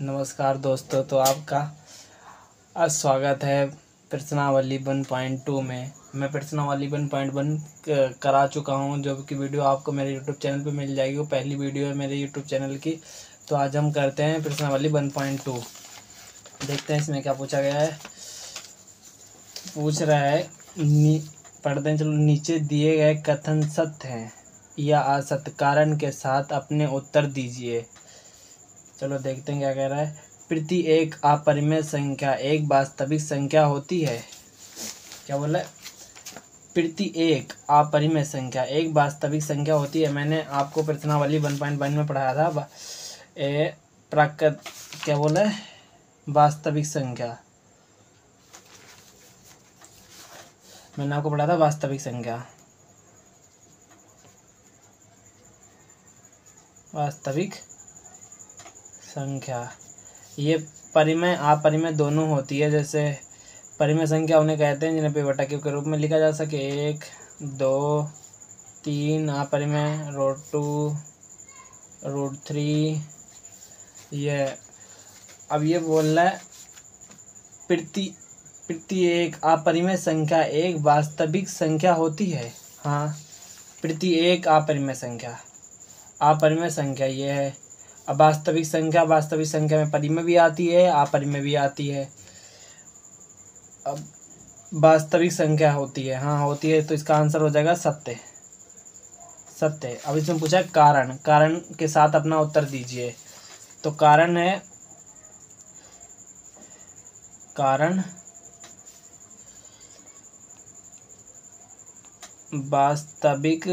नमस्कार दोस्तों, तो आपका आज स्वागत है प्रश्नावली 1.2 में। मैं प्रश्नावली 1.1 करा चुका हूं, जो कि वीडियो आपको मेरे यूट्यूब चैनल पे मिल जाएगी। वो पहली वीडियो है मेरे यूट्यूब चैनल की। तो आज हम करते हैं प्रश्नावली 1.2। देखते हैं इसमें क्या पूछा गया है। पूछ रहा है पढ़ते हैं, चलो। नीचे दिए गए कथन सत्य हैं या असत्य, कारण के साथ अपने उत्तर दीजिए। चलो देखते हैं क्या कह रहा है। प्रति एक अपरिमेय संख्या एक वास्तविक संख्या होती है। क्या बोला है? प्रति एक अपरिमेय संख्या एक वास्तविक संख्या होती है। मैंने आपको प्रश्नावली 1.1 में पढ़ाया था। प्राकृत क्या बोला है? वास्तविक संख्या। मैंने आपको पढ़ा था वास्तविक संख्या। वास्तविक संख्या ये परिमेय अपरिमेय दोनों होती है। जैसे परिमेय संख्या उन्हें कहते हैं जिन्हें पेवटक के रूप में लिखा जा सके। 1, 2, 3 अपरिमेय, √2, √3। ये अब ये बोल रहा है प्रति एक अपरिमेय संख्या एक वास्तविक संख्या होती है। हाँ, प्रति एक अपरिमेय संख्या ये है। अब वास्तविक संख्या में परिमेय भी आती है, अपरिमेय भी आती है। अब वास्तविक संख्या होती है, हाँ होती है, तो इसका आंसर हो जाएगा सत्य। अब इसमें पूछा है कारण के साथ अपना उत्तर दीजिए। तो कारण है, कारण वास्तविक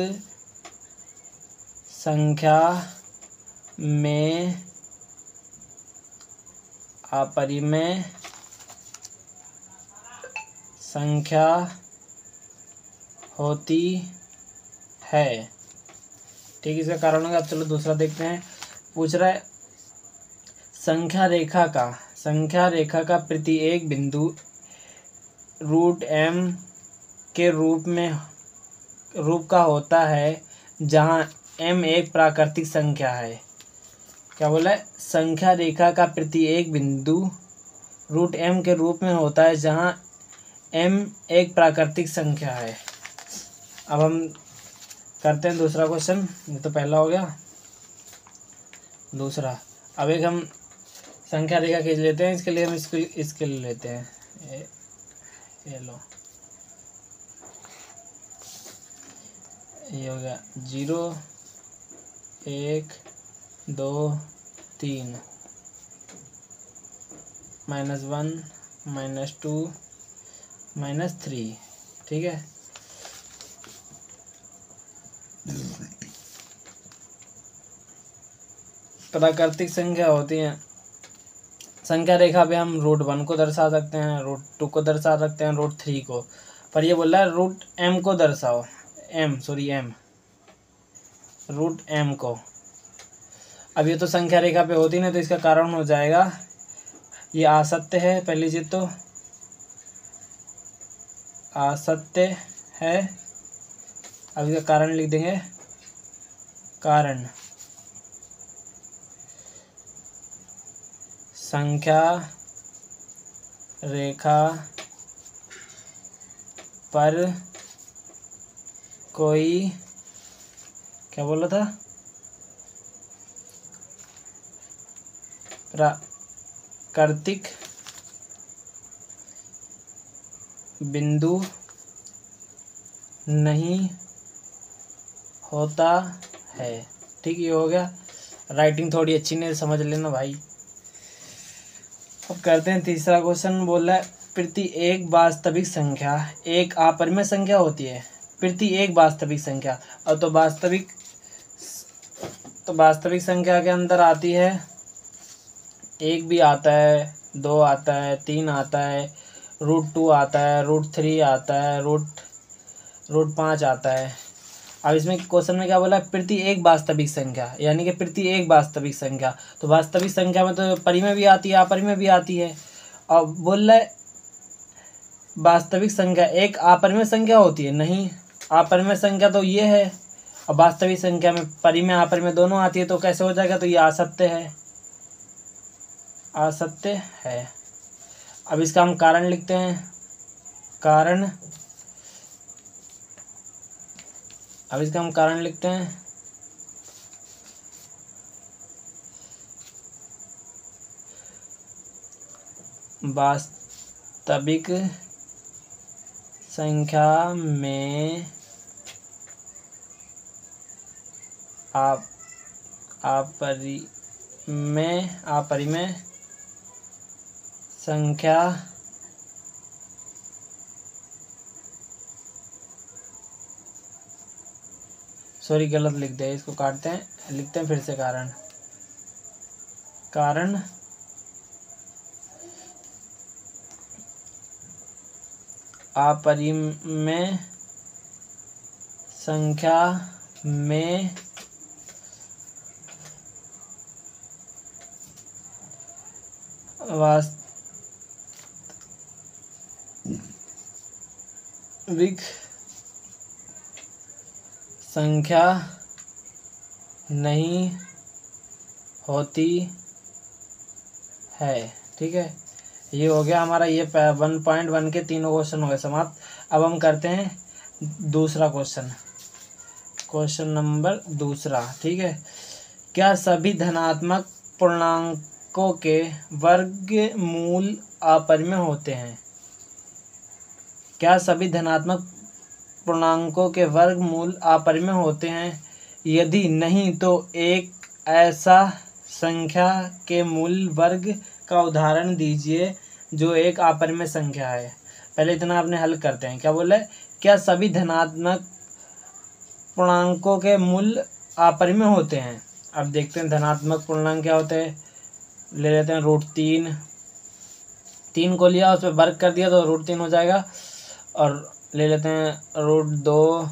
संख्या में अपरिमेय संख्या होती है। ठीक, इसका कारण होगा। अब चलो दूसरा देखते हैं। पूछ रहा है संख्या रेखा का प्रति एक बिंदु √m के रूप का होता है, जहाँ m एक प्राकृतिक संख्या है। क्या बोला है? संख्या रेखा का प्रति एक बिंदु √m के रूप में होता है, जहाँ m एक प्राकृतिक संख्या है। अब हम करते हैं दूसरा क्वेश्चन। ये तो पहला हो गया। दूसरा, अब एक हम संख्या रेखा खींच लेते हैं। इसके लिए हम इसके लिए लेते हैं। ये लो, ये हो गया 0, 1, 2, 3, -1, -2, -3। ठीक है। प्राकृतिक संख्या होती है। संख्या रेखा पे हम √1 को दर्शा सकते हैं, √2 को दर्शा सकते हैं, √3 को। पर ये बोल रहा है √m को दर्शाओ। m √m को। अब ये तो संख्या रेखा पे होती ना, तो इसका कारण हो जाएगा ये असत्य है। पहली चीज तो असत्य है। अब इसका कारण लिख देंगे। कारण संख्या रेखा पर कोई, क्या बोला था? प्राकृतिक बिंदु नहीं होता है। ठीक, ये हो गया। राइटिंग थोड़ी अच्छी नहीं, समझ लेना भाई। अब करते हैं तीसरा क्वेश्चन। बोला है प्रति एक वास्तविक संख्या एक अपरिमेय संख्या होती है। प्रति एक वास्तविक संख्या, और तो वास्तविक संख्या के अंदर आती है 1 भी आता है, 2 आता है, 3 आता है, √2 आता है, √3 आता है, √5 आता है। अब इसमें क्वेश्चन में क्या बोला? प्रति एक वास्तविक संख्या, यानी कि प्रति एक वास्तविक संख्या। तो वास्तविक संख्या में तो परिमेय भी आती है, अपरिमेय भी आती है। और बोल रहा है वास्तविक संख्या एक अपरिमेय संख्या होती है। नहीं, अपरिमेय संख्या तो ये है, और वास्तविक संख्या में परिमेय अपरिमेय दोनों आती है, तो कैसे हो जाएगा? तो ये असत्य है। असत्य है। अब इसका हम कारण लिखते हैं। कारण, अब इसका हम कारण लिखते हैं। वास्तविक संख्या में अपरिमेय संख्या सॉरी गलत लिख दिया, इसको काटते हैं, लिखते हैं फिर से। कारण, कारण अपरिमेय संख्या में वास्तविक संख्या नहीं होती है। ठीक है, ये हो गया हमारा ये 1.1 के तीनों क्वेश्चन हो गए समाप्त। अब हम करते हैं दूसरा क्वेश्चन, क्वेश्चन नंबर दूसरा। ठीक है, क्या सभी धनात्मक पूर्णांकों के वर्गमूल अपरिमेय होते हैं? क्या सभी धनात्मक पूर्णांकों के वर्गमूल अपरिमेय होते हैं? यदि नहीं तो एक ऐसा संख्या के मूल वर्ग का उदाहरण दीजिए जो एक अपरिमेय संख्या है। पहले इतना आपने हल करते हैं। क्या बोला है? क्या सभी धनात्मक पूर्णांकों के मूल अपरिमेय होते हैं? अब देखते हैं धनात्मक पूर्णांक क्या होते हैं। ले लेते हैं √3, 3 को लिया, उस पर वर्ग कर दिया तो √3 हो जाएगा। और ले लेते हैं √2,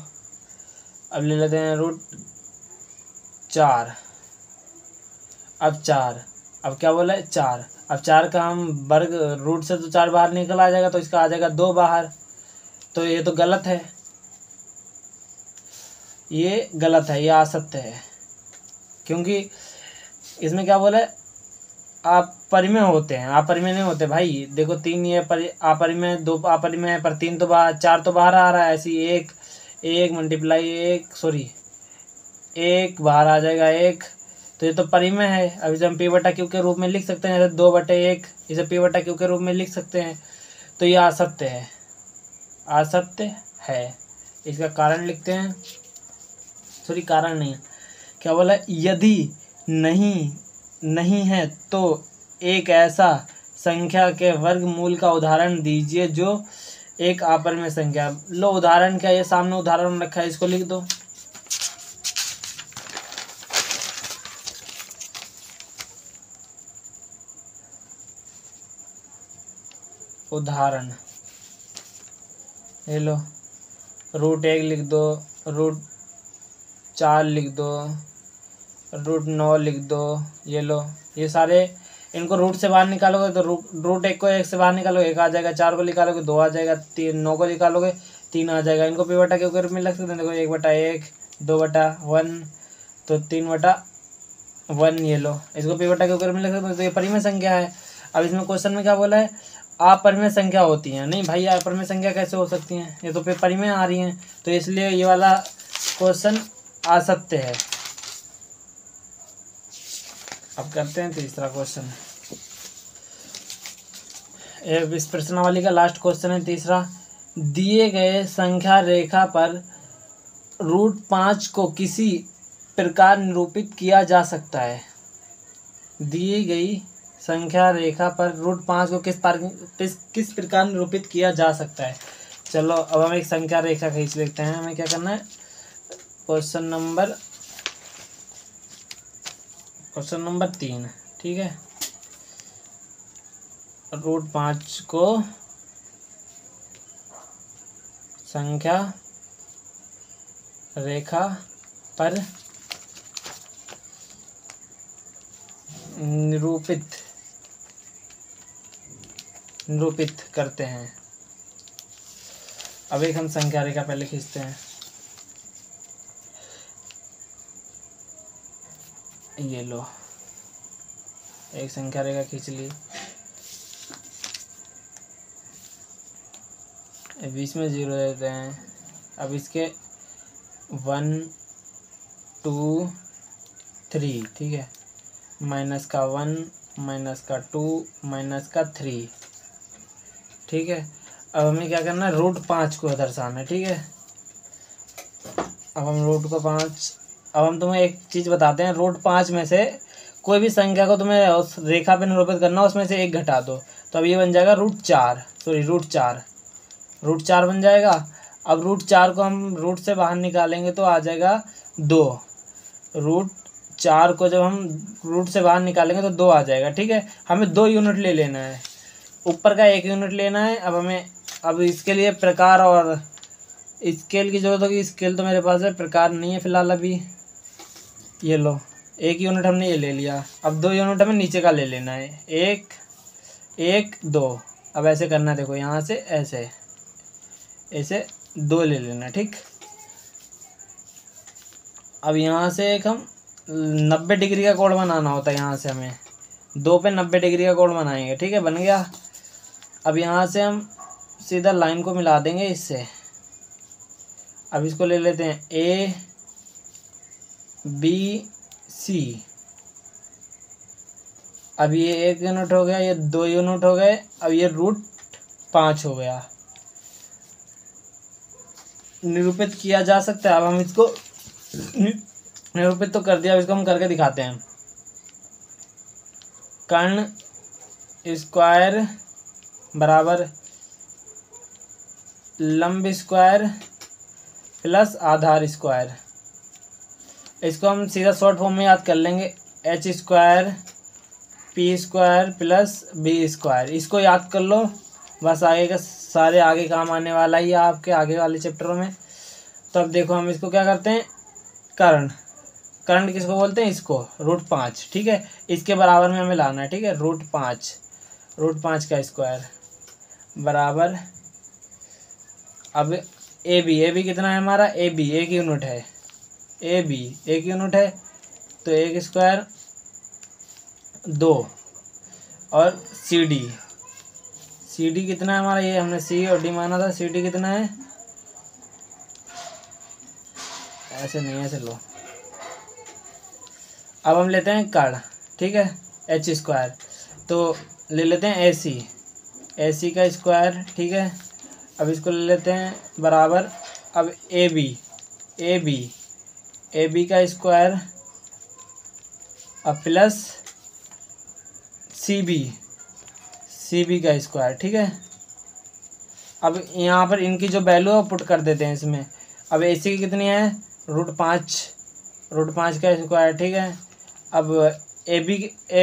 अब ले लेते हैं √4, अब 4, अब क्या बोला है 4। अब 4 का हम वर्ग, रूट से तो 4 बाहर निकल आ जाएगा, तो इसका आ जाएगा 2 बाहर। तो ये तो गलत है, ये गलत है, ये असत्य है। क्योंकि इसमें क्या बोला है, अपरिमेय होते हैं, अपरिमेय नहीं होते भाई। देखो 3 ये अपरिमेय, 2 अपरिमेय, पर 3 तो बाहर, 4 तो बाहर आ रहा है। ऐसी 1 मल्टीप्लाई 1 बाहर आ जाएगा 1, तो ये तो परिमेय है। अब इसे हम P/Q के रूप में लिख सकते हैं, जैसे 2/1 इसे P/Q के रूप में लिख सकते हैं। तो ये असत्य है, असत्य है। इसका कारण लिखते हैं, सॉरी कारण नहीं, क्या बोला, यदि नहीं है तो एक ऐसा संख्या के वर्गमूल का उदाहरण दीजिए जो एक अपरिमेय संख्या। लो उदाहरण क्या, ये सामने उदाहरण रखा है, इसको लिख दो। उदाहरण ये लो, √1 लिख दो, √4 लिख दो, √9 लिख दो। ये लो, ये सारे, इनको रूट से बाहर निकालोगे तो √1 को 1 से बाहर निकालोगे 1 आ जाएगा, 4 को निकालोगे 2 आ जाएगा, 9 को निकालोगे 3 आ जाएगा। इनको P/Q के रूप में लिख सकते हैं। देखो 1/1, 2/1, तो 3/1। ये लो, इसको P/Q के रूप में लिख सकते हैं। तो ये परिमेय संख्या है। अब इसमें क्वेश्चन में क्या बोला है, अपरिमेय संख्या होती हैं। नहीं भाई, अपरिमेय संख्या कैसे हो सकती हैं, ये तो परिमेय आ रही हैं। तो इसलिए ये वाला क्वेश्चन असत्य है। अब करते हैं तीसरा क्वेश्चन। इस प्रश्नावली का लास्ट क्वेश्चन है तीसरा। दिए गए संख्या रेखा पर √5 को किसी प्रकार निरूपित किया जा सकता है। दी गई संख्या रेखा पर √5 को किस प्रकार निरूपित किया जा सकता है। चलो अब हम एक संख्या रेखा खींच लेते हैं। हमें क्या करना है, क्वेश्चन नंबर 3। ठीक है, √5 को संख्या रेखा पर निरूपित करते हैं। अब एक हम संख्या रेखा पहले खींचते हैं। ये लो, एक संख्या रेखा खींच ली, बीच में 0 देते हैं। अब इसके 1 2 3, ठीक है, माइनस का 1 माइनस का 2 माइनस का 3, ठीक है। अब हमें क्या करना है, रूट 5 को दर्शाना है, ठीक है। अब हम रूट को 5, अब हम तुम्हें एक चीज़ बताते हैं, रूट 5 में से कोई भी संख्या को तुम्हें उस रेखा पे निरूपित करना, उसमें से एक घटा दो, तो अब ये बन जाएगा रूट 4 बन जाएगा। अब रूट 4 को हम रूट से बाहर निकालेंगे तो आ जाएगा 2। रूट 4 को जब हम रूट से बाहर निकालेंगे तो 2 आ जाएगा, ठीक है। हमें 2 यूनिट ले लेना है, ऊपर का 1 यूनिट लेना है। अब इसके लिए प्रकार और स्केल की जरूरत होगी। स्केल तो मेरे पास है, प्रकार नहीं है फिलहाल अभी। ये लो, 1 यूनिट हमने ये ले लिया। अब 2 यूनिट हमें नीचे का ले लेना है, 1 1 2। अब ऐसे करना है, देखो यहाँ से ऐसे 2 ले लेना, ठीक। अब यहाँ से एक हम 90 डिग्री का कोण बनाना होता है, यहाँ से हमें 2 पे 90 डिग्री का कोण बनाएंगे, ठीक है, बन गया। अब यहाँ से हम सीधा लाइन को मिला देंगे इससे। अब इसको ले लेते हैं A B C। अब ये 1 यूनिट हो गया, ये 2 यूनिट हो गए। अब ये रूट 5 हो गया, निरूपित किया जा सकता है। अब हम इसको निरूपित तो कर दिया, अब इसको हम करके दिखाते हैं। कर्ण स्क्वायर बराबर लंब स्क्वायर प्लस आधार स्क्वायर। इसको हम सीधा शॉर्ट फॉर्म में याद कर लेंगे, h square p square plus b square. इसको याद कर लो, बस आगे का सारे आगे काम आने वाला ही है आपके आगे वाले चैप्टरों में। तो अब देखो हम इसको क्या करते हैं, कर्ण किसको बोलते हैं, इसको रूट 5, ठीक है। इसके बराबर में हमें लाना है, ठीक है, रूट 5 का स्क्वायर बराबर। अब ए बी कितना है हमारा, ए बी 1 यूनिट है, ए बी 1 यूनिट है, तो 1 स्क्वायर 2। और सी डी कितना है हमारा, ये हमने सी और डी माना था, सी डी कितना है, ऐसे नहीं ऐसे लो। अब हम लेते हैं कर्ण, ठीक है, एच स्क्वायर, तो ले लेते हैं ए सी का स्क्वायर, ठीक है। अब इसको ले लेते हैं बराबर। अब ए बी का स्क्वायर अब प्लस सी बी का स्क्वायर, ठीक है। अब यहाँ पर इनकी जो वैल्यू है पुट कर देते हैं इसमें। अब ए सी की कितनी है, रूट 5 का स्क्वायर, ठीक है। अब ए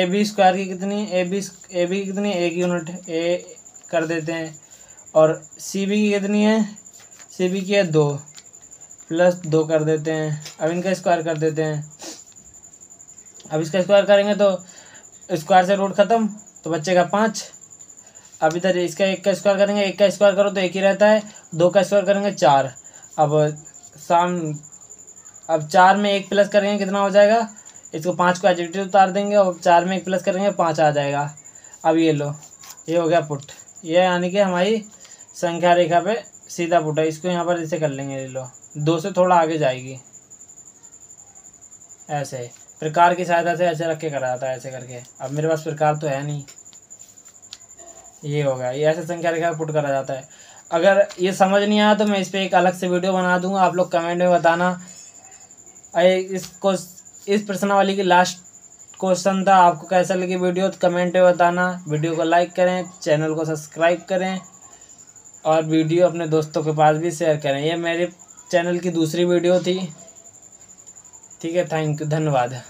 बी स्क्वायर की कितनी, ए बी की कितनी, 1 यूनिट ए कर देते हैं। और सी बी की कितनी है, सी बी की है 2 प्लस 2 कर देते हैं। अब इनका स्क्वायर कर देते हैं। अब इसका स्क्वायर करेंगे तो स्क्वायर से रूट ख़त्म, तो बचेगा 5। अब इधर इसका 1 का स्क्वायर करेंगे, 1 का स्क्वायर करो तो 1 ही रहता है, 2 का स्क्वायर करेंगे 4। अब 4 में 1 प्लस करेंगे कितना हो जाएगा, इसको 5 को एडजेक्टिव उतार देंगे और 4 में 1 प्लस करेंगे 5 आ जाएगा। अब ये लो, ये हो गया पुट, ये यानी कि हमारी संख्या रेखा पे सीधा पुट है। इसको यहाँ पर ऐसे कर लेंगे, ले लो 2 से थोड़ा आगे जाएगी, ऐसे प्रकार की सहायता से ऐसे रख के करा जाता है, ऐसे करके। अब मेरे पास प्रकार तो है नहीं, ये हो गया, ये ऐसे संख्या रेखा पुट करा जाता है। अगर ये समझ नहीं आया तो मैं इस पर एक अलग से वीडियो बना दूंगा, आप लोग कमेंट में बताना। इस प्रश्नावली की लास्ट क्वेश्चन था, आपको कैसा लगी वीडियो तो कमेंट में बताना। वीडियो को लाइक करें, चैनल को सब्सक्राइब करें और वीडियो अपने दोस्तों के पास भी शेयर करें। ये मेरे चैनल की दूसरी वीडियो थी, ठीक है। थैंक यू, धन्यवाद।